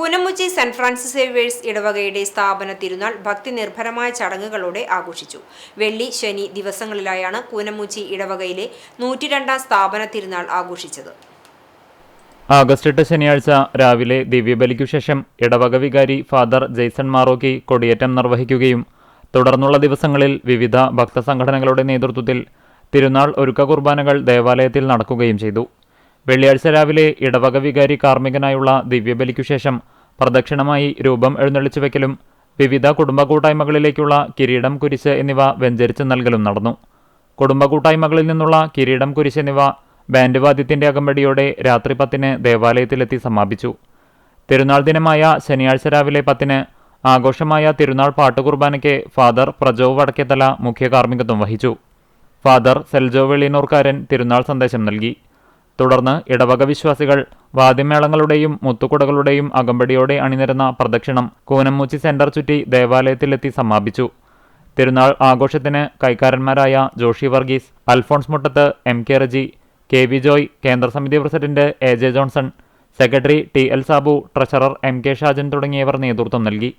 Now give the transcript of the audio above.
Koonamuchi saint Francis Xavier's ഇടവകയുടെ സ്ഥാപന തിരുനാൾ ഭക്തി നിർഭരമായ ചടങ്ങുകളോടെ ആഘോഷിച്ചു. വെള്ളി, ശനി ദിവസങ്ങളിലായാണ് കൂനമുച്ചി ഇടവകയിലെ 102ാം സ്ഥാപന തിരുനാൾ ആഘോഷിച്ചത്. ആഗസ്റ്റ് 8 ശനിയാഴ്ച രാവിലെ ദിവ്യബലിക്കു ശേഷം ഇടവക വികാരി ഫാദർ ജെയ്സൺ മാറോക്കി കൊടിയേറ്റം നിർവഹിക്കുകയും തുടർന്നുള്ള ദിവസങ്ങളിൽ വിവിധ ഭക്തസംഘടനകളുടെ നേതൃത്വത്തിൽ തിരുനാൾ ഒരുക്ക കുർബാനകൾ ദേവാലയത്തിൽ നടക്കുകയും ചെയ്തു. വെള്ളിയാഴ്ച രാവിലെ ഇടവക വികാരി കാർമ്മികനായുള്ള ദിവ്യബലിക്കു ശേഷം പ്രദക്ഷിണമായി രൂപം എഴുന്നള്ളിച്ചു വയ്ക്കലും വിവിധ കുടുംബ കൂട്ടായ്മകളിലേക്കുള്ള കിരീടം, കുരിശ് എന്നിവ വെഞ്ചരിച്ച് നൽകലും നടന്നു. കുടുംബ കൂട്ടായ്മകളിൽ നിന്നുള്ള കിരീടം, കുരിശ് എന്നിവ ബാൻഡ് വാദ്യത്തിന്റെ അകമ്പടിയോടെ രാത്രി 10-ന് ദേവാലയത്തിലെത്തി സമാപിച്ചു. തിരുനാൾ ദിനമായ ശനിയാഴ്ച രാവിലെ 10-ന് ആഘോഷമായ തിരുനാൾ പാട്ടുകുർബാനയ്ക്ക് ഫാദർ പ്രജോവ് വടക്കേത്തല മുഖ്യ കാർമ്മികത്വം വഹിച്ചു. ഫാദർ സെൽജോ വെളിയനൂർക്കാരൻ തിരുനാൾ സന്ദേശം നൽകി. തുടർന്ന് ഇടവക വിശ്വാസികൾ വാദ്യമേളങ്ങളുടെയും മുത്തുകുടകളുടെയും അകമ്പടിയോടെ അണിനിരന്ന പ്രദക്ഷിണം കൂനമുച്ചി സെന്റർ ചുറ്റി ദേവാലയത്തിലെത്തി സമാപിച്ചു. തിരുനാൾ ആഘോഷത്തിന് കൈക്കാരന്മാരായ Joshi Varghese, Alphonse Muttath, M K Reji, K V Joy, കേന്ദ്രസമിതി president A J Johnson, secretary T L Sabu, treasurer M K Shajan തുടങ്ങിയവർ നേതൃത്വം നൽകി.